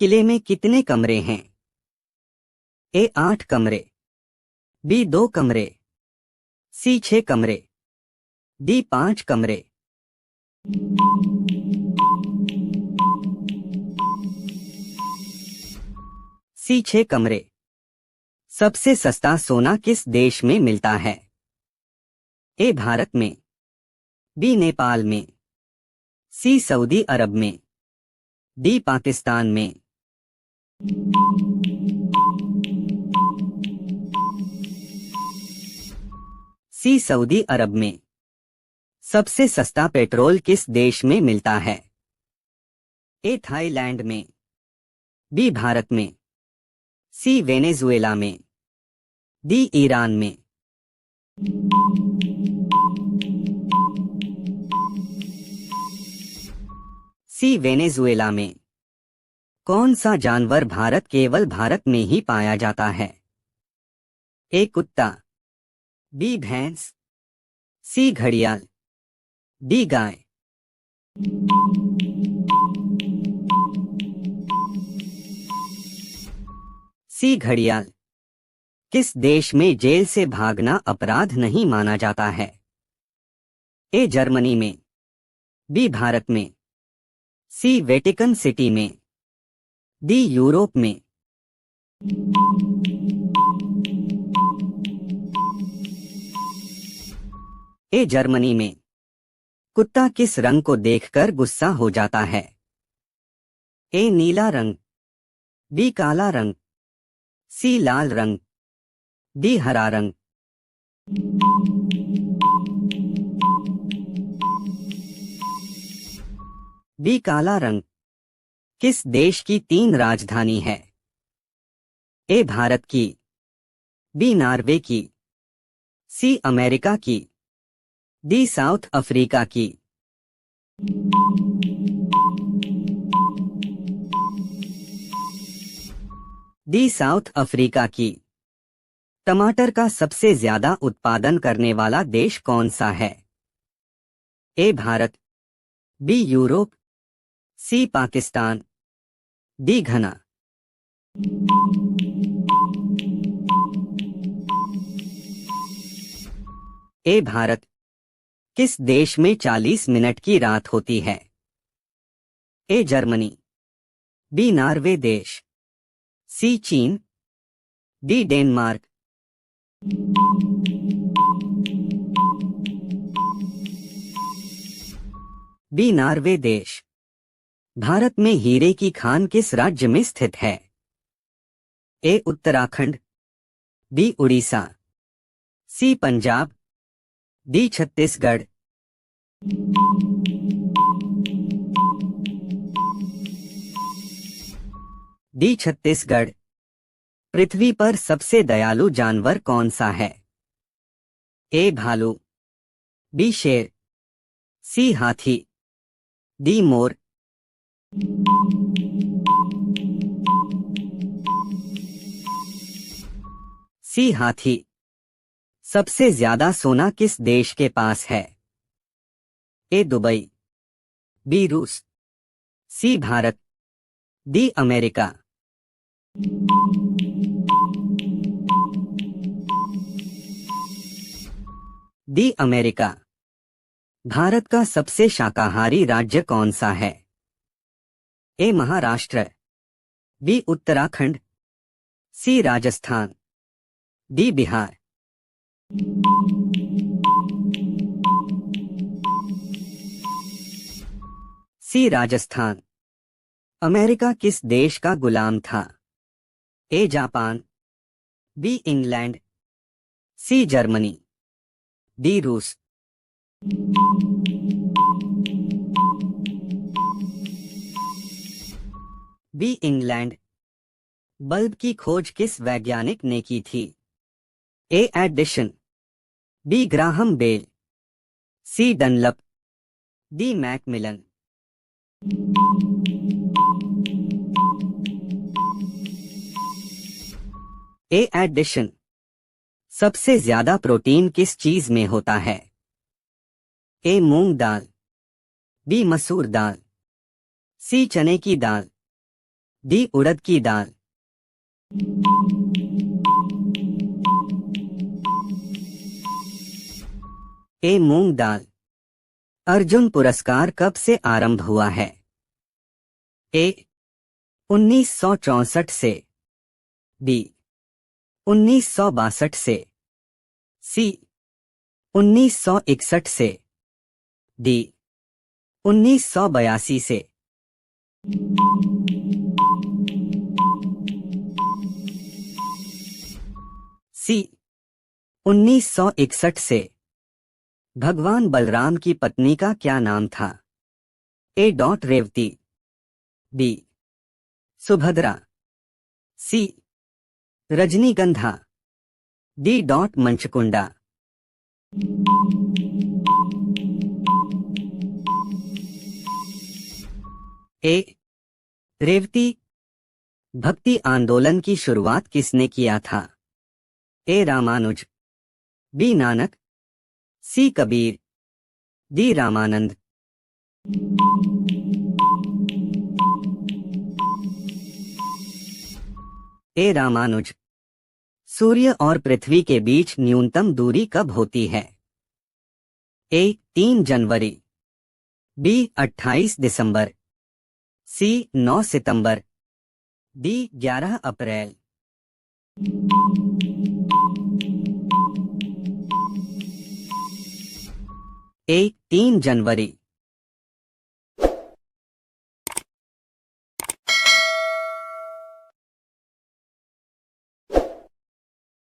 किले में कितने कमरे हैं? ए 8 कमरे, बी 2 कमरे, सी 6 कमरे, डी 5 कमरे। सी 6 कमरे। सबसे सस्ता सोना किस देश में मिलता है? ए भारत में, बी नेपाल में, सी सऊदी अरब में, डी पाकिस्तान में। सी सऊदी अरब में। सबसे सस्ता पेट्रोल किस देश में मिलता है? ए थाईलैंड में, बी भारत में, सी वेनेजुएला में, डी ईरान में। सी वेनेजुएला में। कौन सा जानवर केवल भारत में ही पाया जाता है? ए कुत्ता, बी भैंस, सी घड़ियाल, डी गाय। सी घड़ियाल। किस देश में जेल से भागना अपराध नहीं माना जाता है? ए जर्मनी में, बी भारत में, सी वेटिकन सिटी में, डी यूरोप में। ए जर्मनी में। कुत्ता किस रंग को देखकर गुस्सा हो जाता है? ए नीला रंग, बी काला रंग, सी लाल रंग, डी हरा रंग। बी काला रंग। किस देश की 3 राजधानी है? ए भारत की, बी नॉर्वे की, सी अमेरिका की, डी साउथ अफ्रीका की। डी साउथ अफ्रीका की। टमाटर का सबसे ज्यादा उत्पादन करने वाला देश कौन सा है? ए भारत, बी यूरोप, सी पाकिस्तान, डी घना। ए भारत। किस देश में 40 मिनट की रात होती है? ए जर्मनी, बी नॉर्वे देश, सी चीन, डी डेनमार्क। बी नॉर्वे देश। भारत में हीरे की खान किस राज्य में स्थित है? ए उत्तराखंड, बी उड़ीसा, सी पंजाब, डी छत्तीसगढ़। डी छत्तीसगढ़। पृथ्वी पर सबसे दयालु जानवर कौन सा है? ए भालू, बी शेर, सी हाथी, डी मोर। सी हाथी। सबसे ज्यादा सोना किस देश के पास है? ए दुबई, बी रूस, C Bharat, D America. D America. Bharat का सबसे शाकाहारी राज्य कौन सा है? A Maharashtra, B Uttarakhand, C Rajasthan, D Bihar. C Rajasthan. America किस देश का गुलाम था? A Japan, B England, C Germany, D रूस। B England. बल्ब की खोज किस वैज्ञानिक ने की थी? A Edison, B Graham Bell, C Dunlop, D Macmillan. A Edison. सबसे ज्यादा प्रोटीन किस चीज में होता है? ए मूंग दाल, बी मसूर दाल, सी चने की दाल, डी उड़द की दाल। ए मूंग दाल। अर्जुन पुरस्कार कब से आरंभ हुआ है? ए 1964 से, बी 1962 से, सी 1961 से, डी 1982 से। सी 1961 से। भगवान बलराम की पत्नी का क्या नाम था? A dot Revati, B Subhadra, C Rajnigandha, D dot Manchkunda. A Revati. भक्ति आंदोलन की शुरुआत किसने किया था? A Ramanuja, B Nanak, C Kabir, D Ramanand. A Ramanuja. सूर्य और पृथ्वी के बीच न्यूनतम दूरी कब होती है? ए 3 जनवरी, बी 28 दिसंबर, सी 9 सितंबर, डी 11 अप्रैल। ए 3 जनवरी।